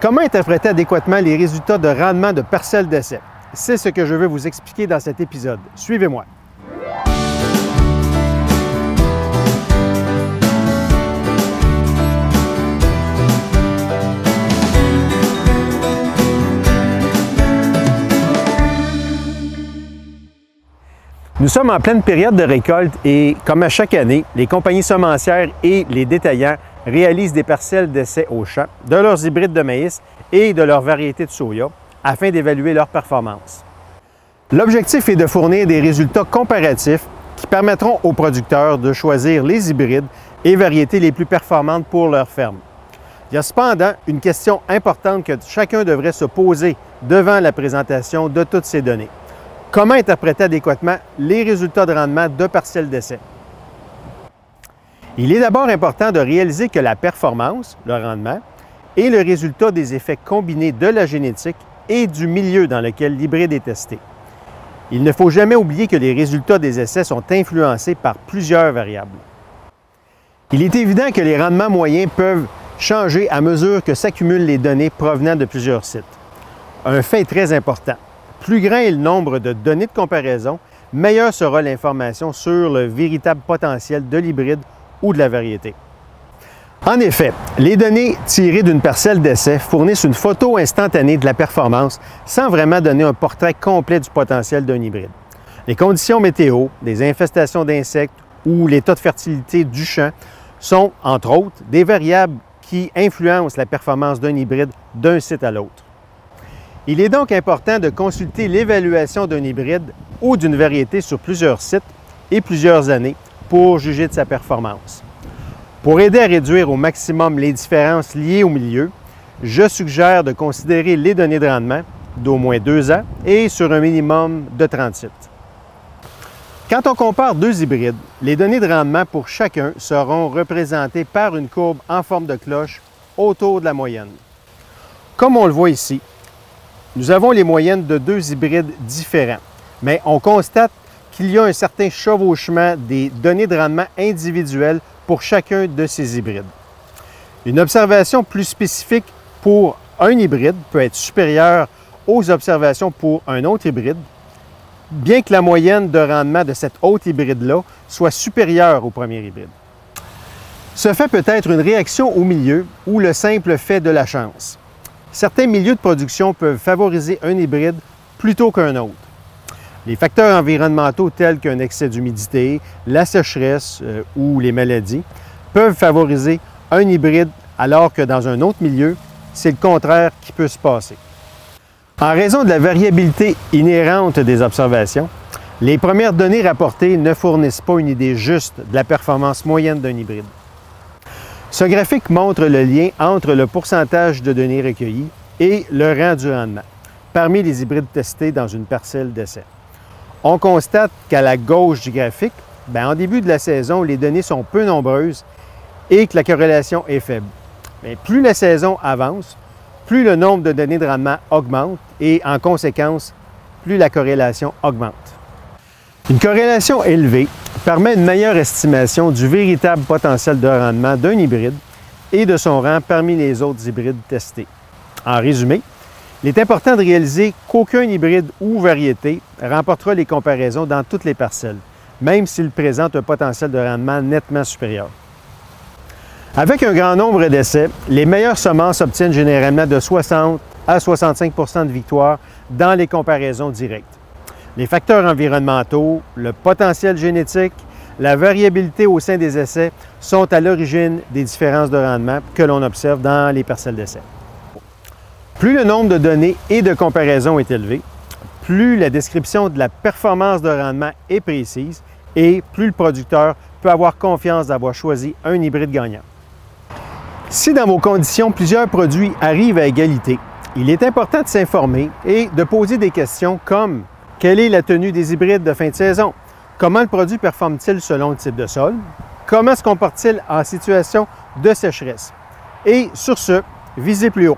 Comment interpréter adéquatement les résultats de rendement de parcelles d'essai? C'est ce que je veux vous expliquer dans cet épisode. Suivez-moi. Nous sommes en pleine période de récolte et, comme à chaque année, les compagnies semencières et les détaillants réalisent des parcelles d'essai au champ de leurs hybrides de maïs et de leurs variétés de soya afin d'évaluer leur performance. L'objectif est de fournir des résultats comparatifs qui permettront aux producteurs de choisir les hybrides et variétés les plus performantes pour leur ferme. Il y a cependant une question importante que chacun devrait se poser devant la présentation de toutes ces données. Comment interpréter adéquatement les résultats de rendement de parcelles d'essai? Il est d'abord important de réaliser que la performance, le rendement, est le résultat des effets combinés de la génétique et du milieu dans lequel l'hybride est testé. Il ne faut jamais oublier que les résultats des essais sont influencés par plusieurs variables. Il est évident que les rendements moyens peuvent changer à mesure que s'accumulent les données provenant de plusieurs sites. Un fait très important. Plus grand est le nombre de données de comparaison, meilleure sera l'information sur le véritable potentiel de l'hybride ou de la variété. En effet, les données tirées d'une parcelle d'essai fournissent une photo instantanée de la performance sans vraiment donner un portrait complet du potentiel d'un hybride. Les conditions météo, les infestations d'insectes ou l'état de fertilité du champ sont, entre autres, des variables qui influencent la performance d'un hybride d'un site à l'autre. Il est donc important de consulter l'évaluation d'un hybride ou d'une variété sur plusieurs sites et plusieurs années pour juger de sa performance. Pour aider à réduire au maximum les différences liées au milieu, je suggère de considérer les données de rendement d'au moins 2 ans et sur un minimum de 30 sites. Quand on compare deux hybrides, les données de rendement pour chacun seront représentées par une courbe en forme de cloche autour de la moyenne. Comme on le voit ici, nous avons les moyennes de deux hybrides différents, mais on constate qu'il y a un certain chevauchement des données de rendement individuelles pour chacun de ces hybrides. Une observation plus spécifique pour un hybride peut être supérieure aux observations pour un autre hybride, bien que la moyenne de rendement de cet autre hybride-là soit supérieure au premier hybride. Ce fait peut être une réaction au milieu ou le simple fait de la chance. Certains milieux de production peuvent favoriser un hybride plutôt qu'un autre. Les facteurs environnementaux tels qu'un excès d'humidité, la sécheresse ou les maladies peuvent favoriser un hybride alors que dans un autre milieu, c'est le contraire qui peut se passer. En raison de la variabilité inhérente des observations, les premières données rapportées ne fournissent pas une idée juste de la performance moyenne d'un hybride. Ce graphique montre le lien entre le pourcentage de données recueillies et le rang du rendement parmi les hybrides testés dans une parcelle d'essai. On constate qu'à la gauche du graphique, en début de la saison, les données sont peu nombreuses et que la corrélation est faible. Mais plus la saison avance, plus le nombre de données de rendement augmente et, en conséquence, plus la corrélation augmente. Une corrélation élevée permet une meilleure estimation du véritable potentiel de rendement d'un hybride et de son rang parmi les autres hybrides testés. En résumé, il est important de réaliser qu'aucun hybride ou variété remportera les comparaisons dans toutes les parcelles, même s'il présente un potentiel de rendement nettement supérieur. Avec un grand nombre d'essais, les meilleures semences obtiennent généralement de 60 à 65 % de victoire dans les comparaisons directes. Les facteurs environnementaux, le potentiel génétique, la variabilité au sein des essais sont à l'origine des différences de rendement que l'on observe dans les parcelles d'essai. Plus le nombre de données et de comparaisons est élevé, plus la description de la performance de rendement est précise et plus le producteur peut avoir confiance d'avoir choisi un hybride gagnant. Si dans vos conditions, plusieurs produits arrivent à égalité, il est important de s'informer et de poser des questions comme quelle est la tenue des hybrides de fin de saison? Comment le produit performe-t-il selon le type de sol? Comment se comporte-t-il en situation de sécheresse? Et sur ce, visez plus haut.